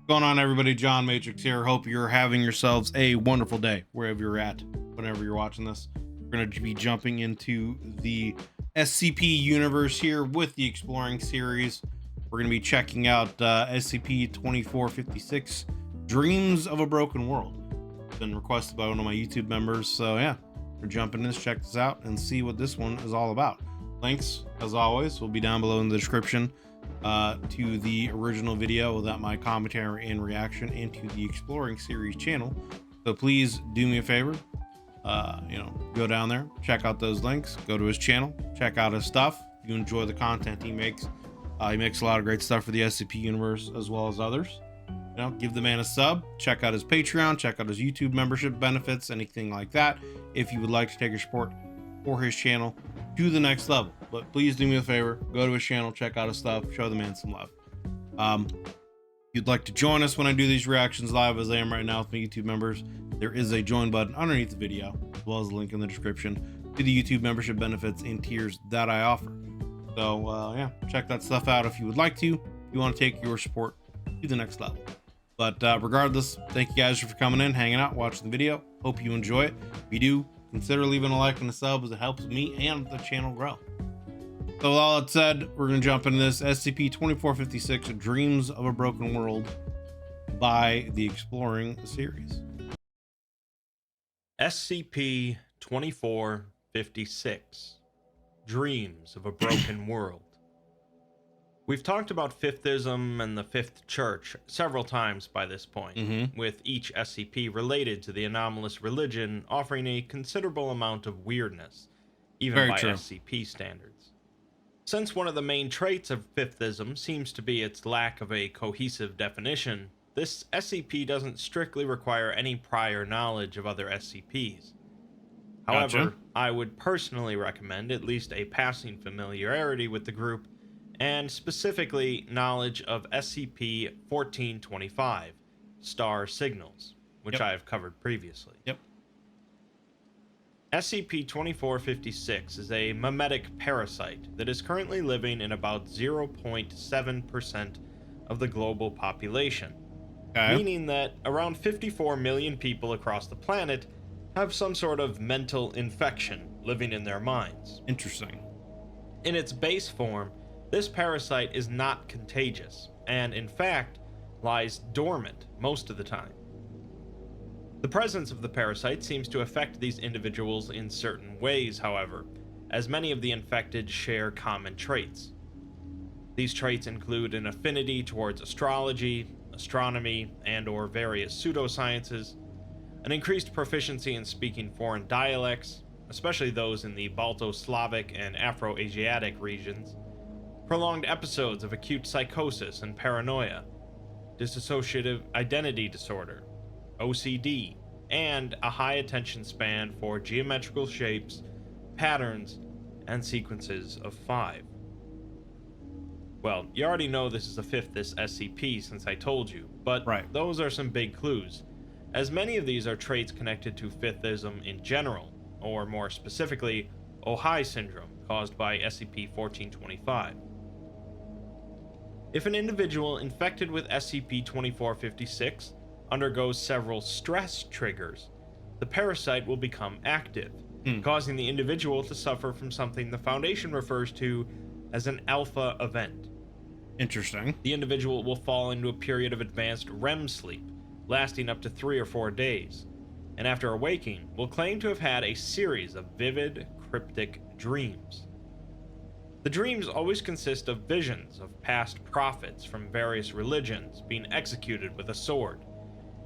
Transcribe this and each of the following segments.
Going on, everybody? John Matrix here. Hope you're having yourselves a wonderful day wherever you're at, whenever you're watching this. We're going to be jumping into the SCP universe here with the Exploring series. We're going to be checking out SCP 2456 Dreams of a Broken World. It's been requested by one of my YouTube members, so yeah, we're jumping in this, check this out, and see what this one is all about. Links, as always, will be down below in the description to the original video without my commentary and reaction, and to the Exploring series channel. So please do me a favor, go down there, check out those links, go to his channel, check out his stuff. If you enjoy the content he makes a lot of great stuff for the SCP universe as well as others. Give the man a sub, check out his Patreon, check out his YouTube membership benefits, anything like that, if you would like to take your support for his channel to the next level. But please do me a favor, go to his channel, check out his stuff, show the man some love. If you'd like to join us when I do these reactions live, as I am right now with my YouTube members, there is a join button underneath the video, as well as a link in the description to the YouTube membership benefits and tiers that I offer. So yeah, check that stuff out if you would like to, if you want to take your support to the next level. But regardless, thank you guys for coming in, hanging out, watching the video. Hope you enjoy it. If you do, consider leaving a like and a sub, as it helps me and the channel grow. So with all that said, we're going to jump into this SCP-2456 Dreams of a Broken World by the Exploring series. SCP-2456 Dreams of a Broken World. We've talked about Fifthism and the Fifth Church several times by this point, with each SCP related to the anomalous religion offering a considerable amount of weirdness, even by SCP standards. Since one of the main traits of Fifthism seems to be its lack of a cohesive definition, this SCP doesn't strictly require any prior knowledge of other SCPs. However, I would personally recommend at least a passing familiarity with the group, and specifically knowledge of SCP-1425, Star Signals, which I have covered previously. SCP-2456 is a memetic parasite that is currently living in about 0.7% of the global population, meaning that around 54 million people across the planet have some sort of mental infection living in their minds. Interesting. In its base form, this parasite is not contagious, and in fact, lies dormant most of the time. The presence of the parasite seems to affect these individuals in certain ways, however, as many of the infected share common traits. These traits include an affinity towards astrology, astronomy, and/or various pseudosciences, an increased proficiency in speaking foreign dialects, especially those in the Balto-Slavic and Afro-Asiatic regions, prolonged episodes of acute psychosis and paranoia, dissociative identity disorder, OCD, and a high attention span for geometrical shapes, patterns, and sequences of 5. Well, you already know this is a Fifthist SCP since I told you, but those are some big clues, as many of these are traits connected to Fifthism in general, or more specifically, Ojai syndrome caused by SCP-1425. If an individual infected with SCP-2456 undergoes several stress triggers, the parasite will become active, causing the individual to suffer from something the Foundation refers to as an alpha event. Interesting. The individual will fall into a period of advanced REM sleep, lasting up to 3 or 4 days, and after awaking, will claim to have had a series of vivid, cryptic dreams. The dreams always consist of visions of past prophets from various religions being executed with a sword,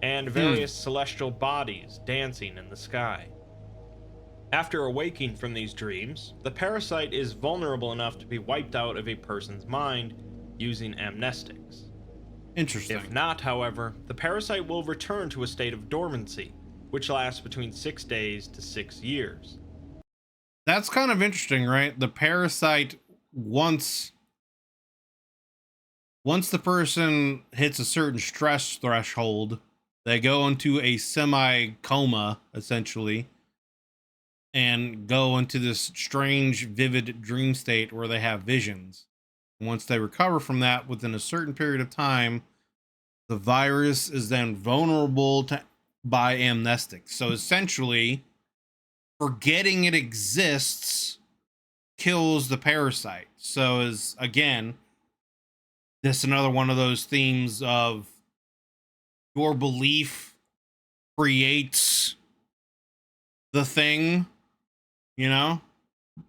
and various celestial bodies dancing in the sky. After awaking from these dreams, the parasite is vulnerable enough to be wiped out of a person's mind using amnestics. Interesting. If not, however, the parasite will return to a state of dormancy, which lasts between 6 days to 6 years. That's kind of interesting, right? The parasite, once the person hits a certain stress threshold, they go into a semi-coma, essentially, and go into this strange, vivid dream state where they have visions. Once they recover from that within a certain period of time, The virus is then vulnerable to by amnestic. So essentially, forgetting it exists kills the parasite. So is again, this another one of those themes of your belief creates the thing, you know?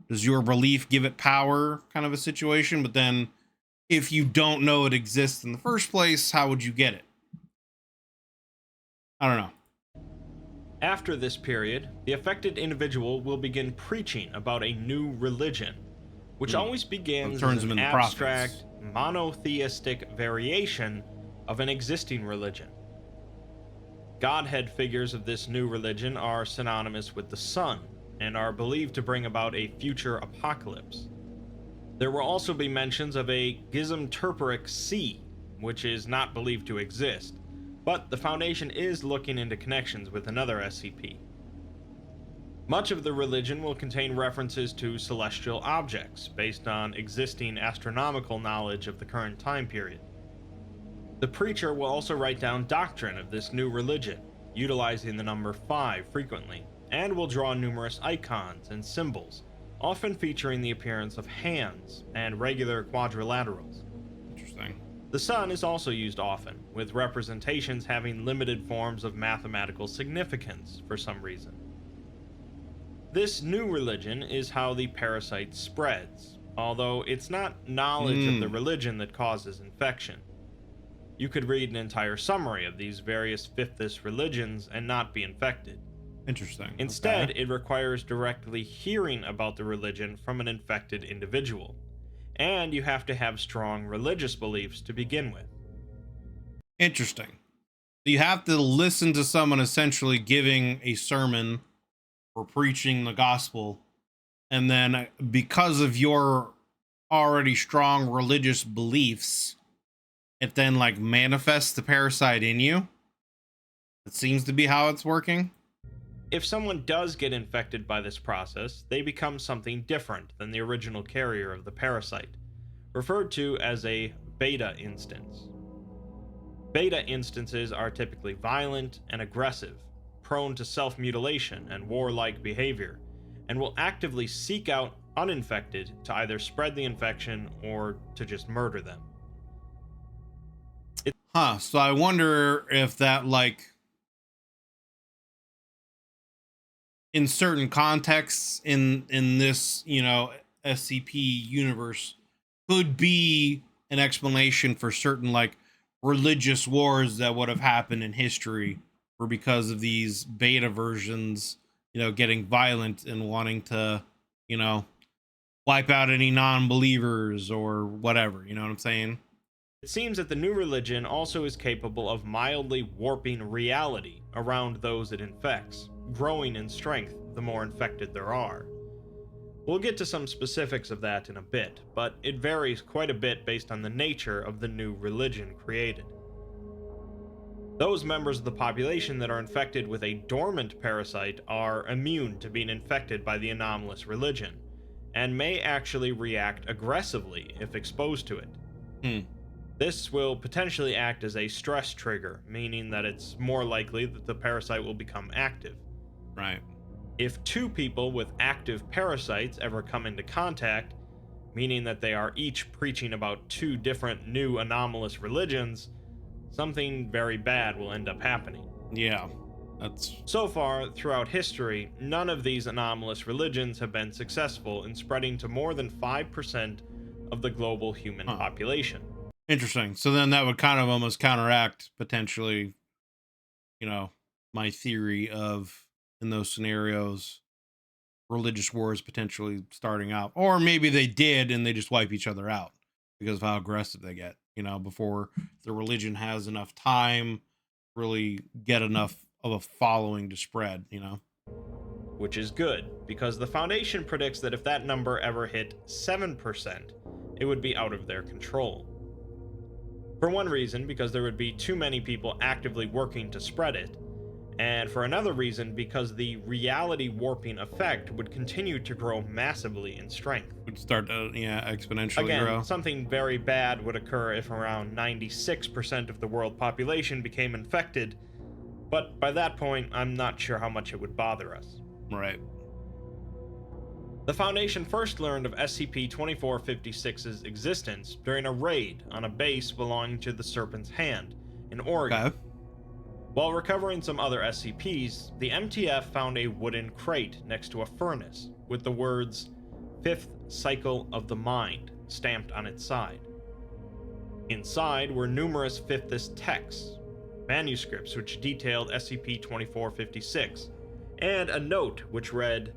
Does your belief give it power kind of a situation? But then if you don't know it exists in the first place, how would you get it? I don't know. After this period, the affected individual will begin preaching about a new religion, which always begins turns as them an into abstract, prophets. monotheistic variation of an existing religion. Godhead figures of this new religion are synonymous with the sun and are believed to bring about a future apocalypse. There will also be mentions of a Gizmterperic sea, which is not believed to exist, but the Foundation is looking into connections with another SCP. Much of the religion will contain references to celestial objects based on existing astronomical knowledge of the current time period. The preacher will also write down doctrine of this new religion, utilizing the number 5 frequently, and will draw numerous icons and symbols, often featuring the appearance of hands and regular quadrilaterals. Interesting. The sun is also used often, with representations having limited forms of mathematical significance for some reason. This new religion is how the parasite spreads, although it's not knowledge of the religion that causes infection. You could read an entire summary of these various fifthist religions and not be infected. Interesting. Instead, Okay. it requires directly hearing about the religion from an infected individual, and you have to have strong religious beliefs to begin with. Interesting. You have to listen to someone essentially giving a sermon or preaching the gospel, and then because of your already strong religious beliefs, it then like manifests the parasite in you. It seems to be how it's working. If someone does get infected by this process, they become something different than the original carrier of the parasite, referred to as a beta instance. Beta instances are typically violent and aggressive, prone to self-mutilation and warlike behavior, and will actively seek out uninfected to either spread the infection or to just murder them. Huh. So I wonder if that like in certain contexts in this, you know, SCP universe could be an explanation for certain like religious wars that would have happened in history, or because of these beta versions, you know, getting violent and wanting to, you know, wipe out any non-believers or whatever, you know what I'm saying? It seems that the new religion also is capable of mildly warping reality around those it infects, growing in strength the more infected there are. We'll get to some specifics of that in a bit, but it varies quite a bit based on the nature of the new religion created. Those members of the population that are infected with a dormant parasite are immune to being infected by the anomalous religion, and may actually react aggressively if exposed to it. Hmm. This will potentially act as a stress trigger, meaning that it's more likely that the parasite will become active. Right. If 2 people with active parasites ever come into contact, meaning that they are each preaching about 2 different new anomalous religions, something very bad will end up happening. Yeah. That's So far, throughout history, none of these anomalous religions have been successful in spreading to more than 5% of the global human population. interesting. So then that would kind of almost counteract potentially, you know, my theory of in those scenarios, religious wars potentially starting out. Or maybe they did and they just wipe each other out because of how aggressive they get, you know, before the religion has enough time really get enough of a following to spread, you know. Which is good, because the Foundation predicts that if that number ever hit 7%, it would be out of their control. For one reason, because there would be too many people actively working to spread it, and for another reason because the reality warping effect would continue to grow massively in strength. Would start to, yeah, exponentially Again, grow. something very bad would occur if around 96% of the world population became infected, but by that point, I'm not sure how much it would bother us. Right. The Foundation first learned of SCP-2456's existence during a raid on a base belonging to the Serpent's Hand in Oregon. Okay. While recovering some other SCPs, the MTF found a wooden crate next to a furnace with the words "Fifth Cycle of the Mind" stamped on its side. Inside were numerous Fifthist texts, manuscripts which detailed SCP-2456, and a note which read,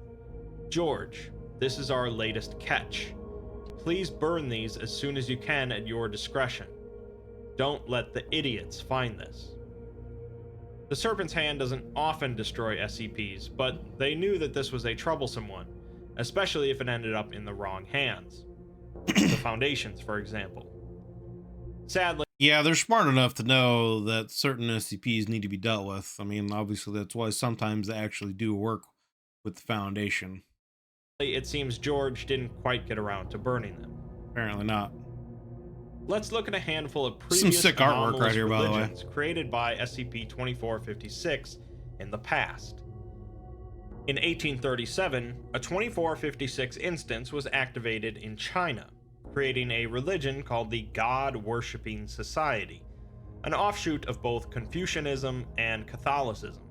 "George, this is our latest catch. Please burn these as soon as you can at your discretion. Don't let the idiots find this." The Serpent's Hand doesn't often destroy SCPs, but they knew that this was a troublesome one, especially if it ended up in the wrong hands. The Foundation's, for example. Sadly, Yeah, they're smart enough to know that certain SCPs need to be dealt with. I mean, obviously, that's why sometimes they actually do work with the Foundation. it seems George didn't quite get around to burning them. Apparently not. Let's look at a handful of Some previous sick artwork anomalous right here, by the way. religions created by SCP-2456 in the past. In 1837, a 2456 instance was activated in China, creating a religion called the God-Worshipping Society, an offshoot of both Confucianism and Catholicism.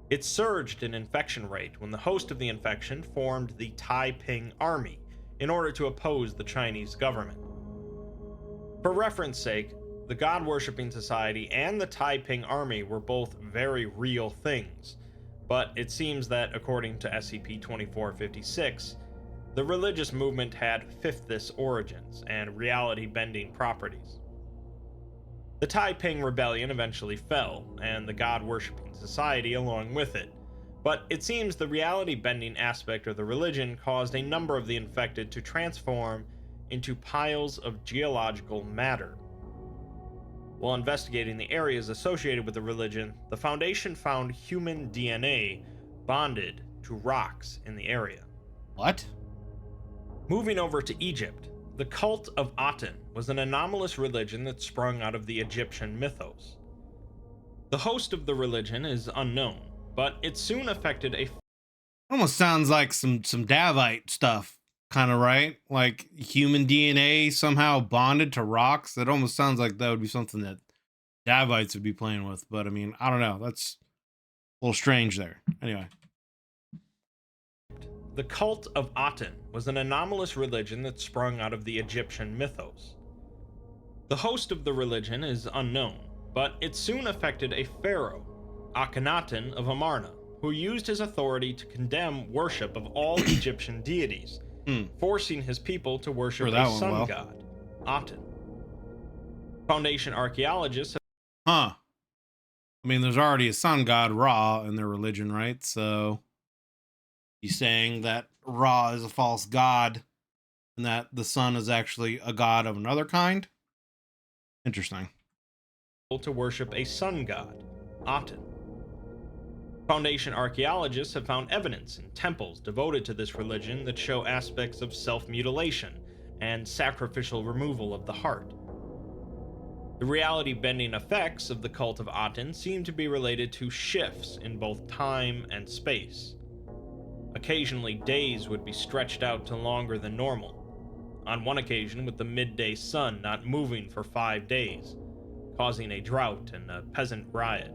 It surged in infection rate when the host of the infection formed the Taiping Army in order to oppose the Chinese government. For reference sake, the God-Worshipping Society and the Taiping Army were both very real things, but it seems that, according to SCP-2456, the religious movement had Fifthist origins and reality-bending properties. The Taiping Rebellion eventually fell, and the God-Worshipping Society along with it, but it seems the reality-bending aspect of the religion caused a number of the infected to transform into piles of geological matter. While investigating the areas associated with the religion, the Foundation found human DNA bonded to rocks in the area. What? Moving over to Egypt, the cult of Aten was an anomalous religion that sprung out of the Egyptian mythos. The host of the religion is unknown, but it soon affected a Almost sounds like some Davite stuff, kind of, right? Like human DNA somehow bonded to rocks. That almost sounds like that would be something that Davites would be playing with. But I mean, I don't know. That's a little strange there. Anyway. The cult of Aten was an anomalous religion that sprung out of the Egyptian mythos. The host of the religion is unknown, but it soon affected a pharaoh, Akhenaten of Amarna, who used his authority to condemn worship of all Egyptian deities, forcing his people to worship a sun god, Aten. Foundation archaeologists I mean, there's already a sun god, Ra, in their religion, right? So he's saying that Ra is a false god and that the sun is actually a god of another kind? Interesting. to worship a sun god, Aten. Foundation archaeologists have found evidence in temples devoted to this religion that show aspects of self-mutilation and sacrificial removal of the heart. The reality-bending effects of the cult of Aten seem to be related to shifts in both time and space. Occasionally, days would be stretched out to longer than normal, on one occasion with the midday sun not moving for 5 days, causing a drought and a peasant riot.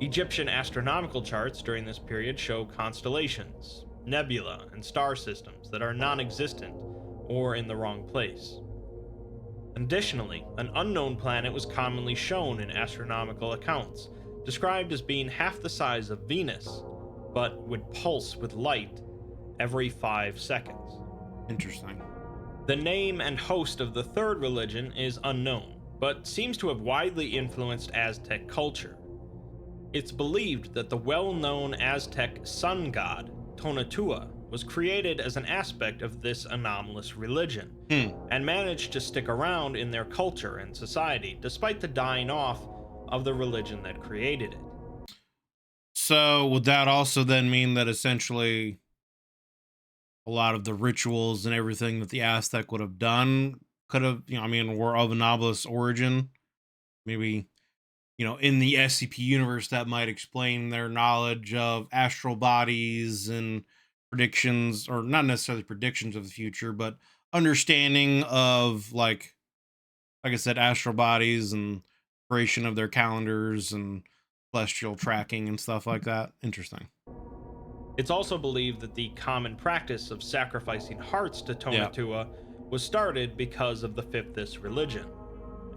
Egyptian astronomical charts during this period show constellations, nebula, and star systems that are non-existent or in the wrong place. Additionally, an unknown planet was commonly shown in astronomical accounts, described as being half the size of Venus, but would pulse with light every 5 seconds. Interesting. The name and host of the third religion is unknown, but seems to have widely influenced Aztec culture. It's believed that the well-known Aztec sun god, Tonatiuh, was created as an aspect of this anomalous religion, and managed to stick around in their culture and society despite the dying off of the religion that created it. So would that also then mean that essentially a lot of the rituals and everything that the Aztec would have done could have, I mean, were of anomalous origin? Maybe, in the SCP universe that might explain their knowledge of astral bodies and predictions, or not necessarily predictions of the future, but understanding of like I said, astral bodies and creation of their calendars and celestial tracking and stuff like that. Interesting. It's also believed that the common practice of sacrificing hearts to Yeah. Tonatiuh was started because of the Fifthist religion,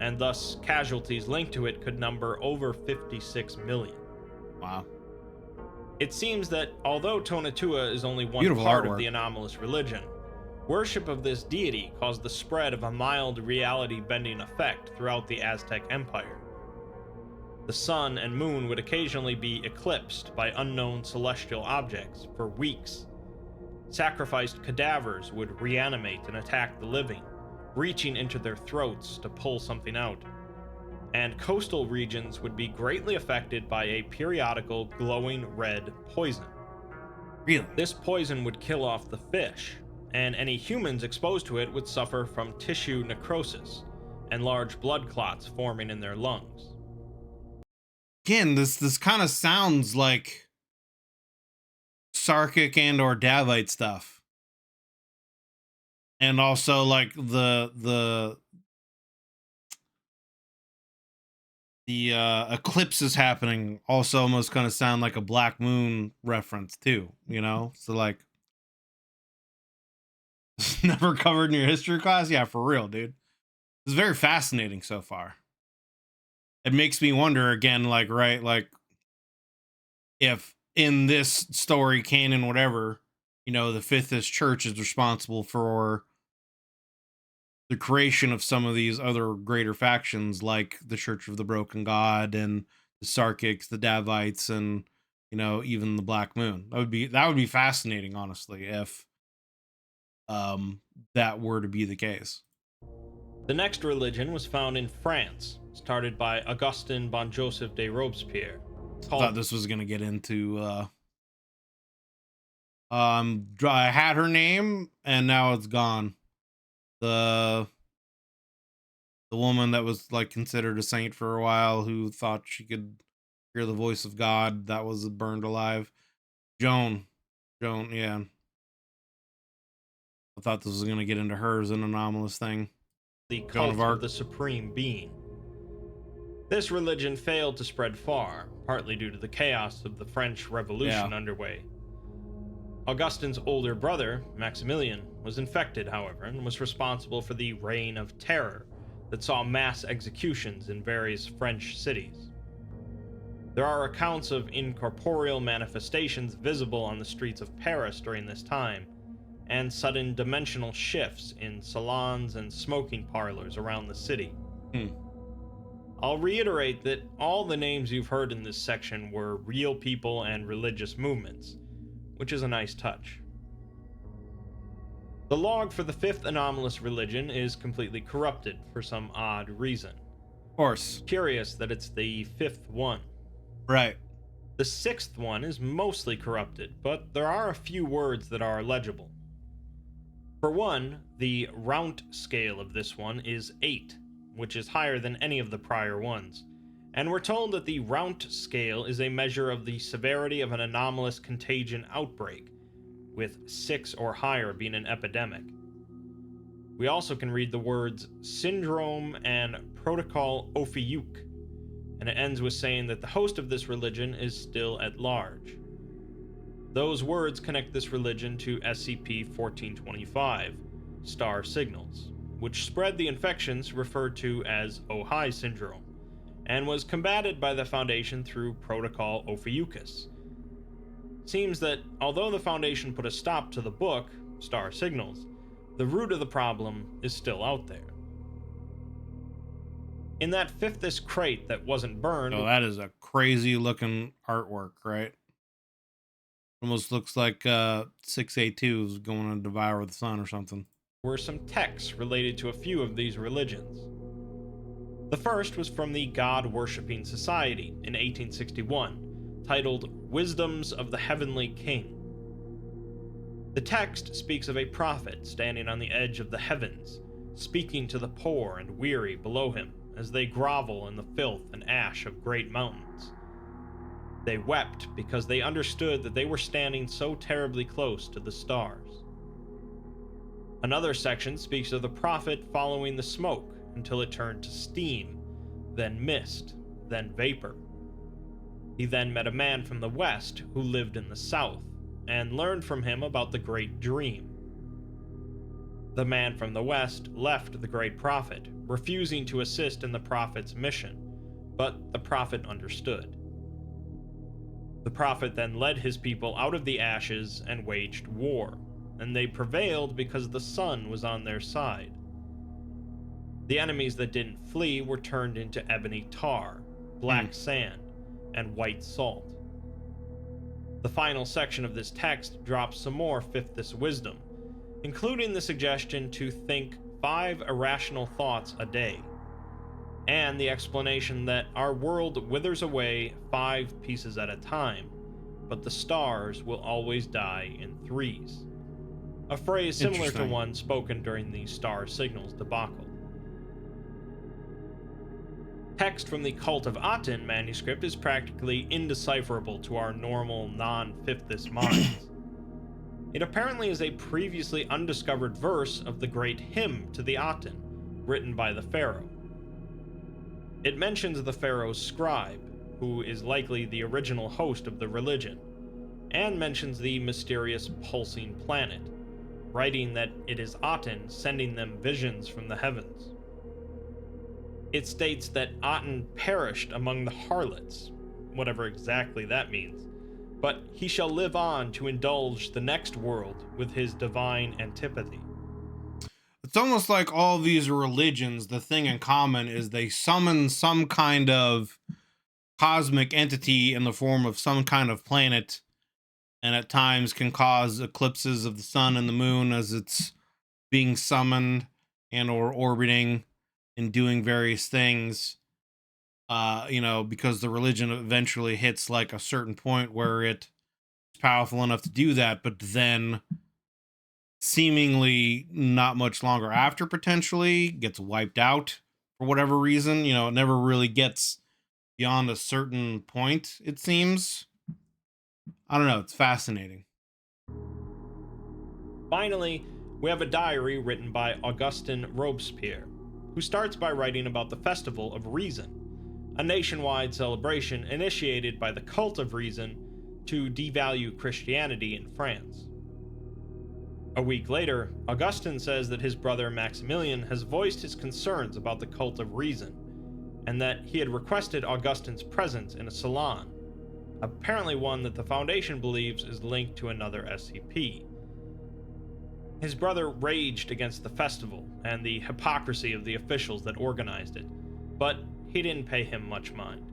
and thus casualties linked to it could number over 56 million. Wow. It seems that although Tonatiuh is only one Beautiful part of artwork. the anomalous religion, worship of this deity caused the spread of a mild reality bending effect throughout the Aztec Empire. The sun and moon would occasionally be eclipsed by unknown celestial objects for weeks. Sacrificed cadavers would reanimate and attack the living, reaching into their throats to pull something out. And coastal regions would be greatly affected by a periodical glowing red poison. Really? This poison would kill off the fish, and any humans exposed to it would suffer from tissue necrosis and large blood clots forming in their lungs. Again, this kind of sounds like Sarkic and or Davite stuff. And also like the eclipses happening also almost kind of sound like a Black Moon reference too, So like never covered in your history class? Yeah, for real, dude. It's very fascinating so far. It makes me wonder again, like, right, like if in this story, canon, whatever, the Fifthist Church is responsible for the creation of some of these other greater factions, like the Church of the Broken God and the Sarkics, the Davites, and even the Black Moon. That would be fascinating, honestly, if that were to be the case. The next religion was found in France, started by Augustin Bon Joseph de Robespierre. I thought this was gonna get into I had her name and now it's gone. The the woman that was like considered a saint for a while, who thought she could hear the voice of God, that was burned alive. Joan. Joan, yeah. I thought this was gonna get into her as an anomalous thing. The Joan of cult of Arc. the Supreme Being. This religion failed to spread far, partly due to the chaos of the French Revolution Yeah. underway. Augustine's older brother, Maximilian, was infected, however, and was responsible for the Reign of Terror that saw mass executions in various French cities. There are accounts of incorporeal manifestations visible on the streets of Paris during this time, and sudden dimensional shifts in salons and smoking parlors around the city. Hmm. I'll reiterate that all the names you've heard in this section were real people and religious movements, which is a nice touch. The log for the fifth anomalous religion is completely corrupted for some odd reason. Of course. Curious that it's the fifth one. Right. The sixth one is mostly corrupted, but there are a few words that are legible. For one, the Rount scale of this one is 8, which is higher than any of the prior ones, and we're told that the Rount scale is a measure of the severity of an anomalous contagion outbreak, with 6 or higher being an epidemic. We also can read the words syndrome and protocol Ophiuch, and it ends with saying that the host of this religion is still at large. Those words connect this religion to SCP-1425, star signals, which spread the infections referred to as Ojai syndrome, and was combated by the Foundation through Protocol Ophiuchus. Seems that although the Foundation put a stop to the book, Star Signals, the root of the problem is still out there. In that fifthest crate that wasn't burned... Oh, that is a crazy looking artwork, right? Almost looks like 682 is going to devour the sun or something. were some texts related to a few of these religions. The first was from the God-worshipping society in 1861, titled Wisdoms of the Heavenly King. The text speaks of a prophet standing on the edge of the heavens, speaking to the poor and weary below him as they grovel in the filth and ash of great mountains. They wept because they understood that they were standing so terribly close to the stars. Another section speaks of the prophet following the smoke until it turned to steam, then mist, then vapor. He then met a man from the west who lived in the south, and learned from him about the great dream. The man from the west left the great prophet, refusing to assist in the prophet's mission, but the prophet understood. The prophet then led his people out of the ashes and waged war, and they prevailed because the sun was on their side. The enemies that didn't flee were turned into ebony tar, black sand, and white salt. The final section of this text drops some more fifthist wisdom, including the suggestion to think 5 irrational thoughts a day, and the explanation that our world withers away 5 pieces at a time, but the stars will always die in 3s. A phrase similar to one spoken during the star signals debacle. Text from the Cult of Aten manuscript is practically indecipherable to our normal non-fifthist minds. It apparently is a previously undiscovered verse of the great hymn to the Aten, written by the pharaoh. It mentions the pharaoh's scribe, who is likely the original host of the religion, and mentions the mysterious pulsing planet, writing that it is Aten sending them visions from the heavens. It states that Aten perished among the harlots, whatever exactly that means, but he shall live on to indulge the next world with his divine antipathy. It's almost like all these religions, the thing in common is they summon some kind of cosmic entity in the form of some kind of planet, and at times can cause eclipses of the sun and the moon as it's being summoned and or orbiting and doing various things. Because the religion eventually hits like a certain point where it's powerful enough to do that, but then seemingly not much longer after potentially gets wiped out for whatever reason. It never really gets beyond a certain point, it seems. I don't know, it's fascinating. Finally, we have a diary written by Augustin Robespierre, who starts by writing about the Festival of Reason, a nationwide celebration initiated by the Cult of Reason to devalue Christianity in France. A week later, Augustin says that his brother Maximilian has voiced his concerns about the Cult of Reason, and that he had requested Augustin's presence in a salon, apparently one that the Foundation believes is linked to another SCP. His brother raged against the festival and the hypocrisy of the officials that organized it, but he didn't pay him much mind.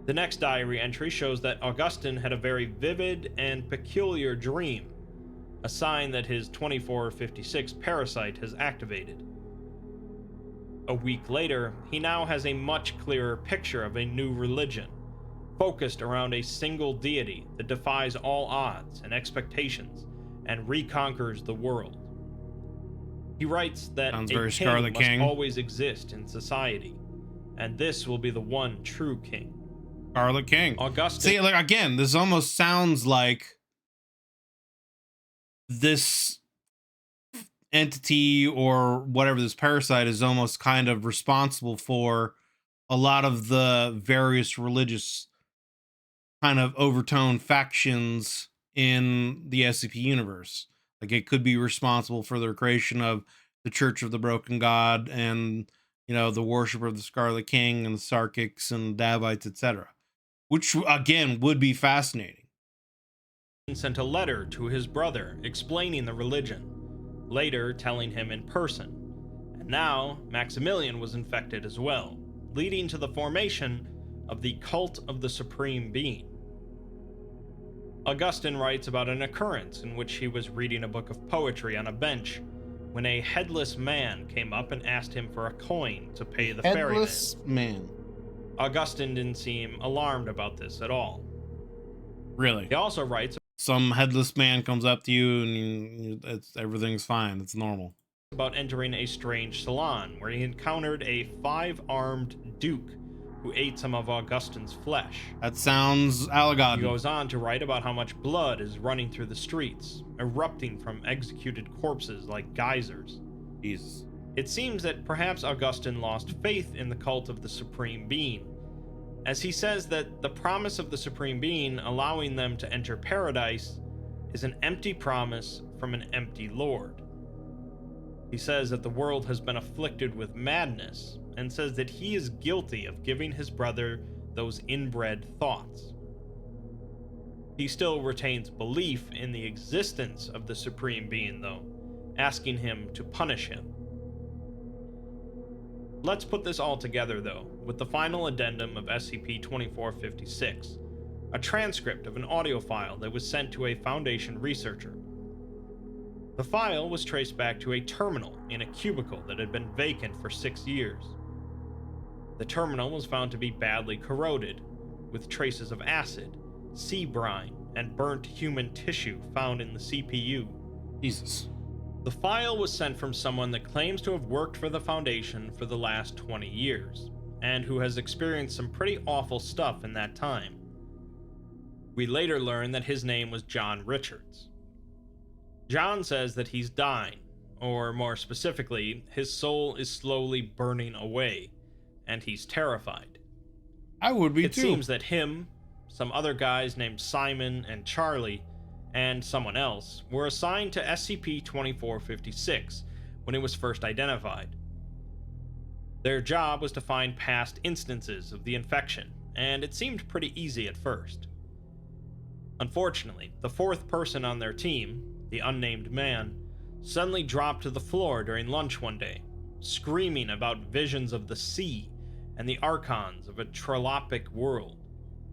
The next diary entry shows that Augustin had a very vivid and peculiar dream, a sign that his 2456 parasite has activated. A week later, he now has a much clearer picture of a new religion, focused around a single deity that defies all odds and expectations and reconquers the world. He writes that a king must always exist in society, and this will be the one true king. Scarlet King. Augustin. See, like, again, this almost sounds like this entity or whatever, this parasite, is almost kind of responsible for a lot of the various religious kind of overtone factions in the SCP universe. Like, it could be responsible for the creation of the Church of the Broken God and, the worship of the Scarlet King and the Sarkics and Davites, etc. Which, again, would be fascinating. Sent a letter to his brother explaining the religion, later telling him in person. And now, Maximilian was infected as well, leading to the formation of the Cult of the Supreme Being. Augustin writes about an occurrence in which he was reading a book of poetry on a bench when a headless man came up and asked him for a coin to pay the Headless ferryman. man. Augustine didn't seem alarmed about this at all. Really? He also writes Some headless man comes up to you and everything's fine. It's normal. about entering a strange salon where he encountered a 5-armed duke who ate some of Augustine's flesh. That sounds He alleged. goes on to write about how much blood is running through the streets, erupting from executed corpses like geysers. Jesus. It seems that perhaps Augustine lost faith in the cult of the Supreme Being, as he says that the promise of the Supreme Being allowing them to enter paradise is an empty promise from an empty Lord. He says that the world has been afflicted with madness, and says that he is guilty of giving his brother those inbred thoughts. He still retains belief in the existence of the Supreme Being, though, asking him to punish him. Let's put this all together, though, with the final addendum of SCP-2456, a transcript of an audio file that was sent to a Foundation researcher. The file was traced back to a terminal in a cubicle that had been vacant for 6 years. The terminal was found to be badly corroded, with traces of acid, sea brine, and burnt human tissue found in the CPU. Jesus. The file was sent from someone that claims to have worked for the Foundation for the last 20 years, and who has experienced some pretty awful stuff in that time. We later learned that his name was John Richards. John says that he's dying, or more specifically, his soul is slowly burning away, and he's terrified. I would be It too. seems that him, some other guys named Simon and Charlie, and someone else were assigned to SCP-2456 when it was first identified. Their job was to find past instances of the infection, and it seemed pretty easy at first. Unfortunately, the fourth person on their team, the unnamed man, suddenly dropped to the floor during lunch one day, screaming about visions of the sea and the archons of a trilopic world.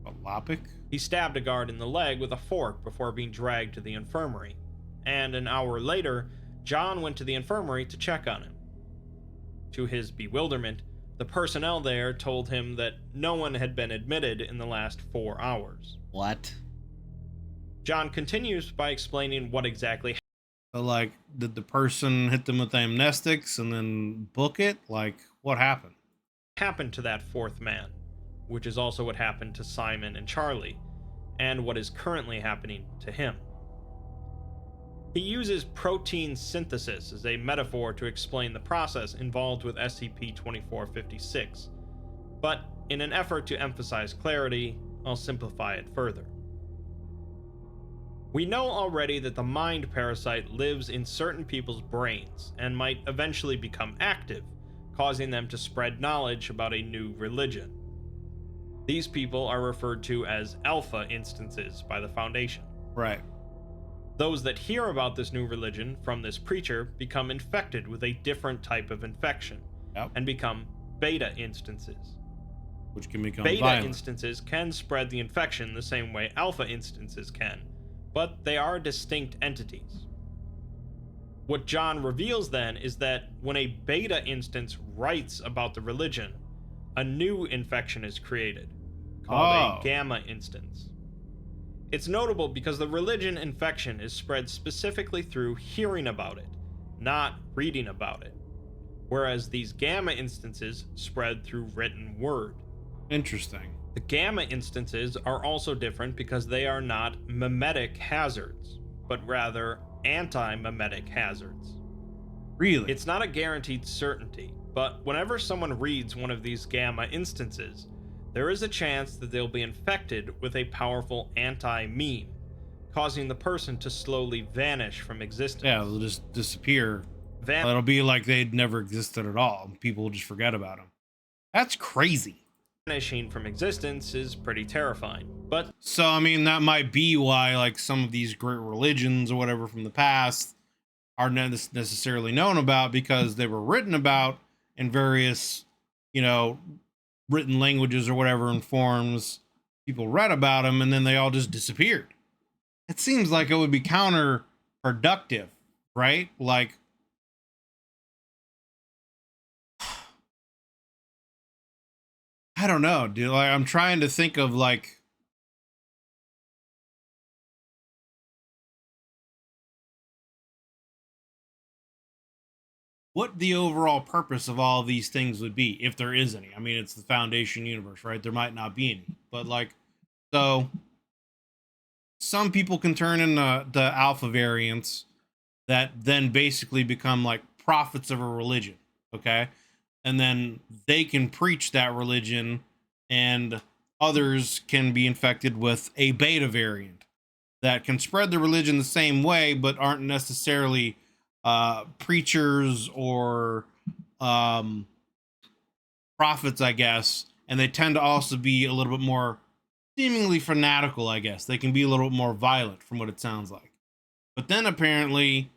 Trilopic? He stabbed a guard in the leg with a fork before being dragged to the infirmary, and an hour later, John went to the infirmary to check on him. To his bewilderment, the personnel there told him that no one had been admitted in the last 4 hours. What? John continues by explaining what exactly So, like, did the person hit them with amnestics and then book it? Like, what happened? happened to that fourth man, which is also what happened to Simon and Charlie, and what is currently happening to him. He uses protein synthesis as a metaphor to explain the process involved with SCP-2456, but in an effort to emphasize clarity, I'll simplify it further. We know already that the mind parasite lives in certain people's brains and might eventually become active, causing them to spread knowledge about a new religion. These people are referred to as alpha instances by the Foundation. Right. Those that hear about this new religion from this preacher become infected with a different type of infection, Yep. and become beta instances. Which can become Beta violent. instances can spread the infection the same way alpha instances can, but they are distinct entities. What John reveals then is that when a beta instance writes about the religion, a new infection is created, called a gamma instance. It's notable because the religion infection is spread specifically through hearing about it, not reading about it, whereas these gamma instances spread through written word. Interesting. The gamma instances are also different because they are not memetic hazards, but rather anti-memetic hazards. Really? It's not a guaranteed certainty, but whenever someone reads one of these gamma instances, there is a chance that they'll be infected with a powerful anti-meme, causing the person to slowly vanish from existence. Yeah, they'll just disappear. It'll be like they'd never existed at all. People will just forget about them. That's crazy. Vanishing from existence is pretty terrifying, but So, I mean, that might be why, like, some of these great religions or whatever from the past are not necessarily known about, because they were written about in various, you know, written languages or whatever, in forms. People read about them and then they all just disappeared. It seems like it would be counterproductive, right? Like, I don't know, dude. Like, I'm trying to think of like what the overall purpose of all of these things would be, if there is any. I mean, it's the Foundation universe, right? There might not be any, but like, so some people can turn into the alpha variants that then basically become like prophets of a religion, okay? And then they can preach that religion, and others can be infected with a beta variant that can spread the religion the same way, but aren't necessarily preachers or um, prophets, I guess. And they tend to also be a little bit more seemingly fanatical, I guess. They can be a little bit more violent from what it sounds like. But then apparently,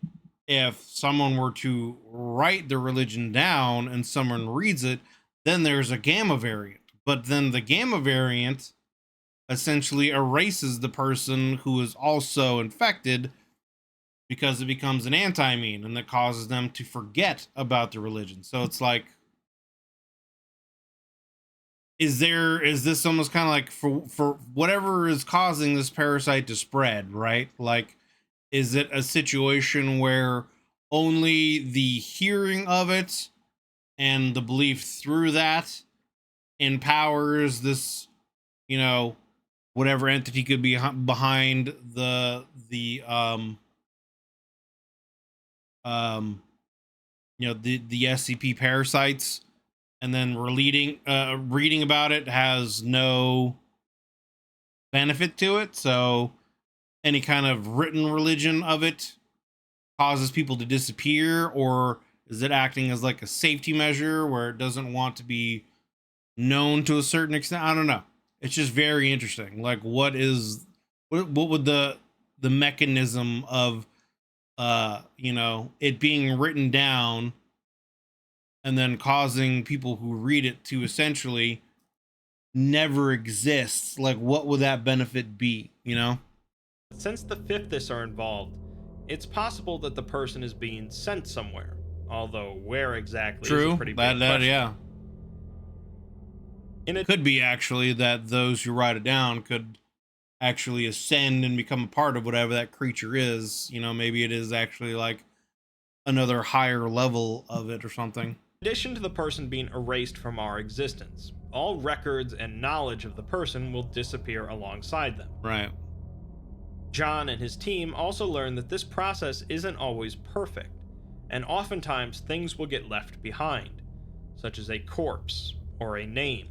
if someone were to write the religion down and someone reads it, then there's a gamma variant. But then the gamma variant essentially erases the person who is also infected, because it becomes an anti-meme and that causes them to forget about the religion. So it's like, is this almost kind of like for whatever is causing this parasite to spread, right? Like, is it a situation where only the hearing of it and the belief through that empowers this, you know, whatever entity could be behind um the SCP parasites, and then reading about it has no benefit to it, so any kind of written religion of it causes people to disappear? Or is it acting as like a safety measure where it doesn't want to be known to a certain extent? I don't know. It's just very interesting. Like, what would the mechanism of it being written down and then causing people who read it to essentially never exists? Like, what would that benefit be, you know? Since the Fifths are involved, it's possible that the person is being sent somewhere, although where exactly is a pretty big question. Yeah. It could be actually that those who write it down could actually ascend and become a part of whatever that creature is. You know, maybe it is actually like another higher level of it or something. In addition to the person being erased from our existence, all records and knowledge of the person will disappear alongside them. Right. John and his team also learn that this process isn't always perfect, and oftentimes things will get left behind, such as a corpse or a name.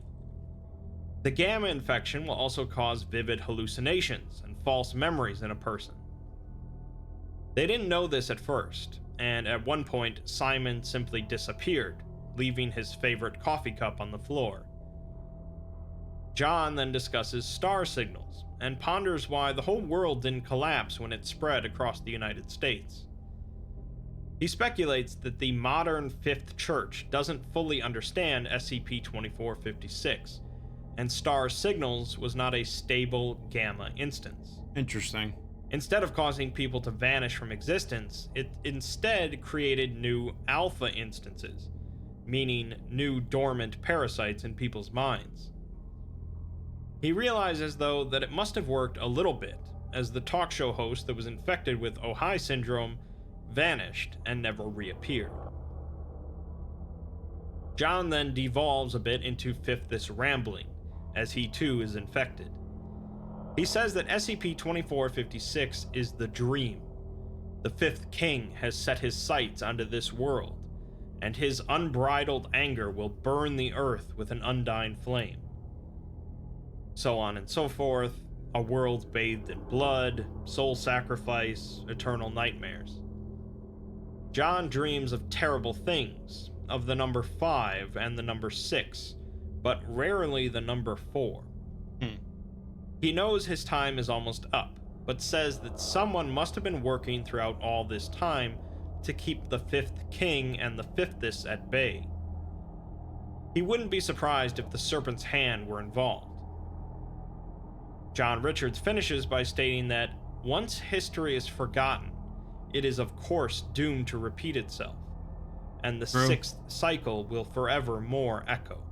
The gamma infection will also cause vivid hallucinations and false memories in a person. They didn't know this at first, and at one point Simon simply disappeared, leaving his favorite coffee cup on the floor. John then discusses star signals and ponders why the whole world didn't collapse when it spread across the United States. He speculates that the modern Fifth Church doesn't fully understand SCP-2456, and star signals was not a stable gamma instance. Interesting. Instead of causing people to vanish from existence, it instead created new alpha instances, meaning new dormant parasites in people's minds. He realizes, though, that it must have worked a little bit, as the talk show host that was infected with Ojai syndrome vanished and never reappeared. John then devolves a bit into Fifth's rambling, as he too is infected. He says that SCP-2456 is the dream. The Fifth King has set his sights onto this world, and his unbridled anger will burn the earth with an undying flame. So on and so forth, a world bathed in blood, soul sacrifice, eternal nightmares. John dreams of terrible things, of the number 5 and the number 6, but rarely the number 4. He knows his time is almost up, but says that someone must have been working throughout all this time to keep the Fifth King and the Fifths at bay. He wouldn't be surprised if the Serpent's Hand were involved. John Richards finishes by stating that once history is forgotten, it is of course doomed to repeat itself, and the sixth cycle will forevermore echo.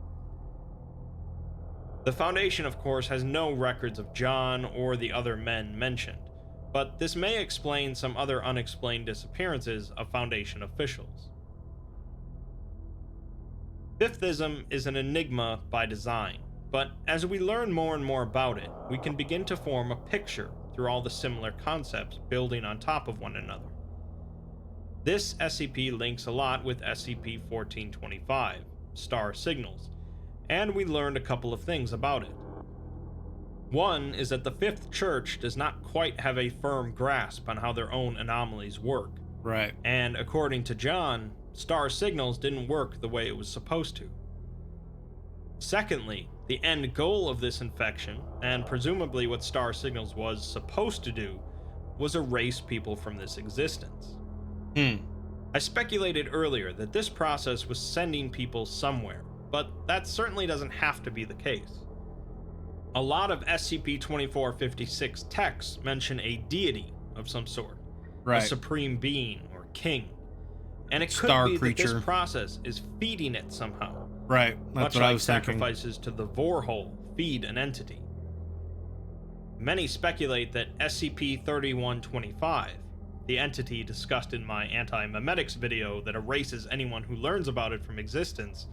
The Foundation, of course, has no records of John or the other men mentioned, but this may explain some other unexplained disappearances of Foundation officials. Fifthism is an enigma by design, but as we learn more and more about it, we can begin to form a picture through all the similar concepts building on top of one another. This SCP links a lot with SCP-1425, Star Signals, and we learned a couple of things about it. One is that the Fifth Church does not quite have a firm grasp on how their own anomalies work. Right. And according to John, Star Signals didn't work the way it was supposed to. Secondly, the end goal of this infection, and presumably what Star Signals was supposed to do, was erase people from this existence. I speculated earlier that this process was sending people somewhere, but that certainly doesn't have to be the case. A lot of SCP-2456 texts mention a deity of some sort, Right. a supreme being or king, and it could Star be creature. that this process is feeding it somehow. Right. That's Much what I like was thinking. sacrifices to the Vorhole feed an entity. Many speculate that SCP-3125, the entity discussed in my anti-memetics video that erases anyone who learns about it from existence,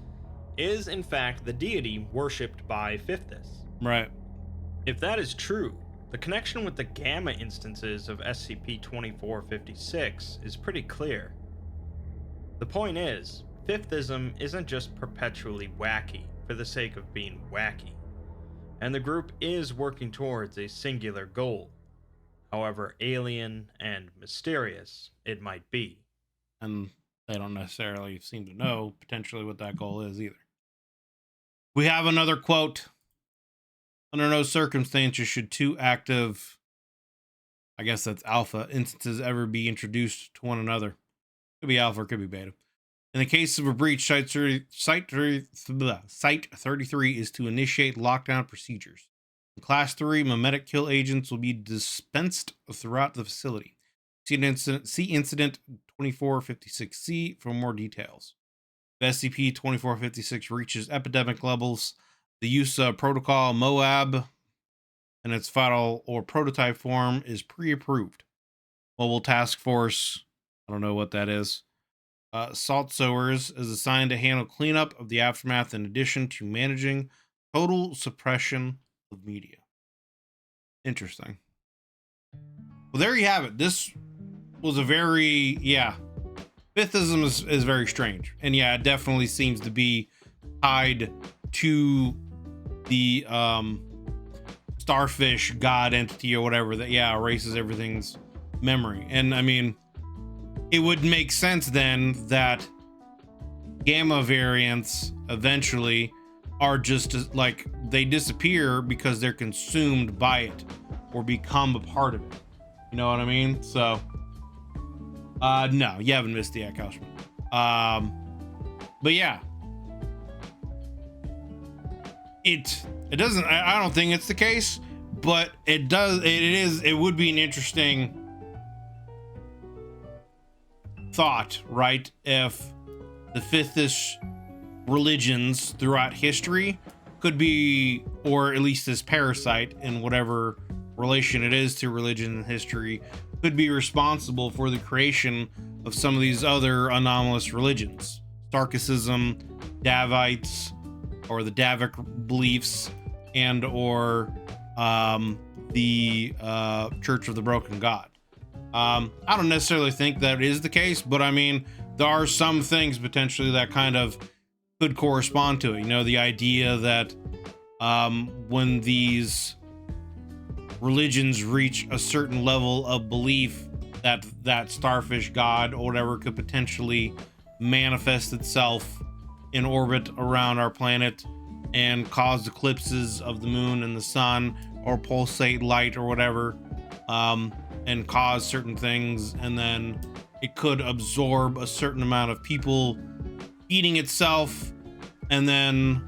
is in fact the deity worshipped by Fifthis. Right. If that is true, the connection with the Gamma instances of SCP-2456 is pretty clear. The point is, Fifthism isn't just perpetually wacky for the sake of being wacky, and the group is working towards a singular goal, however alien and mysterious it might be. And they don't necessarily seem to know potentially what that goal is either. We have another quote. Under no circumstances should two active, I guess that's alpha, instances ever be introduced to one another. Could be alpha or could be beta. In the case of a breach, Site 33 is to initiate lockdown procedures. In Class 3, memetic kill agents will be dispensed throughout the facility. See Incident 2456C for more details. If SCP-2456 reaches epidemic levels, the use of Protocol Moab and its final or prototype form is pre-approved. Mobile Task Force, I don't know what that is. Salt Sowers is assigned to handle cleanup of the aftermath in addition to managing total suppression of media. Interesting. Well, there you have it. This was a very, Fifthism is very strange. And yeah, it definitely seems to be tied to the starfish god entity or whatever that, erases everything's memory. And I mean, it would make sense then that gamma variants eventually are just like they disappear because they're consumed by it or become a part of it. You know what I mean? So, no, you haven't missed the Echoes. But yeah, it doesn't. I don't think it's the case, but it does. It would be an interesting thought, right? If the Fifthist religions throughout history could be, or at least this parasite in whatever relation it is to religion and history, could be responsible for the creation of some of these other anomalous religions. Starkicism, Davites, or the Davic beliefs, and or the Church of the Broken God. I don't necessarily think that is the case, but I mean, there are some things potentially that kind of could correspond to it. You know, the idea that when these religions reach a certain level of belief that starfish god or whatever could potentially manifest itself in orbit around our planet and cause eclipses of the moon and the sun, or pulsate light or whatever, and cause certain things, and then it could absorb a certain amount of people eating itself and then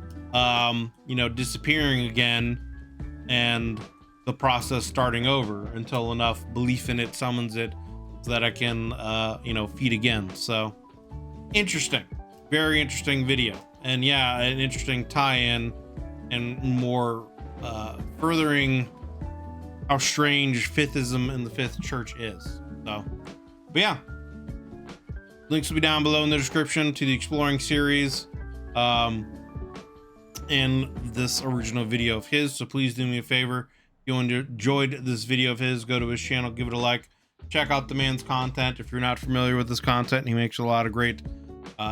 disappearing again, and the process starting over until enough belief in it summons it so that I can feed again. So interesting, very interesting video, and yeah, an interesting tie-in and more furthering how strange Fifithism in the Fifth Church is. So, but yeah, links will be down below in the description to the Exploring series and this original video of his. So please do me a favor, if you enjoyed this video of his, go to his channel, give it a like, check out the man's content. If you're not familiar with this content, he makes a lot of great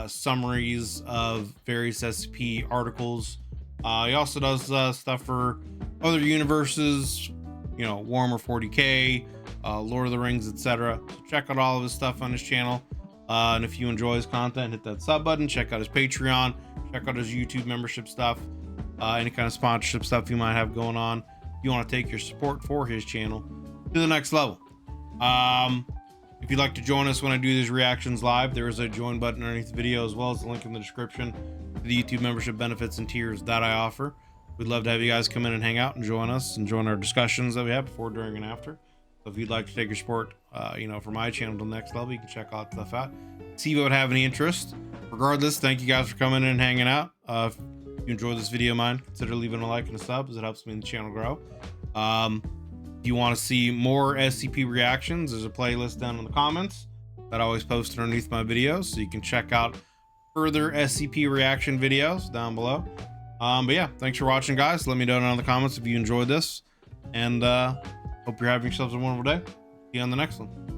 summaries of various SCP articles. He also does stuff for other universes, you know, Warhammer 40k, Lord of the Rings, etc. So check out all of his stuff on his channel. And if you enjoy his content, hit that sub button, check out his Patreon, check out his YouTube membership stuff, any kind of sponsorship stuff you might have going on. If you want to take your support for his channel to the next level. If you'd like to join us when I do these reactions live, there is a join button underneath the video, as well as the link in the description to the YouTube membership benefits and tiers that I offer. We'd love to have you guys come in and hang out and join us and join our discussions that we have before, during, and after. So if you'd like to take your support, you know, for my channel to the next level, you can check all that stuff out. See if you would have any interest. Regardless, thank you guys for coming in and hanging out. If you enjoyed this video of mine, consider leaving a like and a sub, as it helps me and the channel grow. If you want to see more SCP reactions, there's a playlist down in the comments that I always post underneath my videos, so you can check out further SCP reaction videos down below. But yeah, thanks for watching, guys. Let me know down in the comments if you enjoyed this, and hope you're having yourselves a wonderful day. See you on the next one.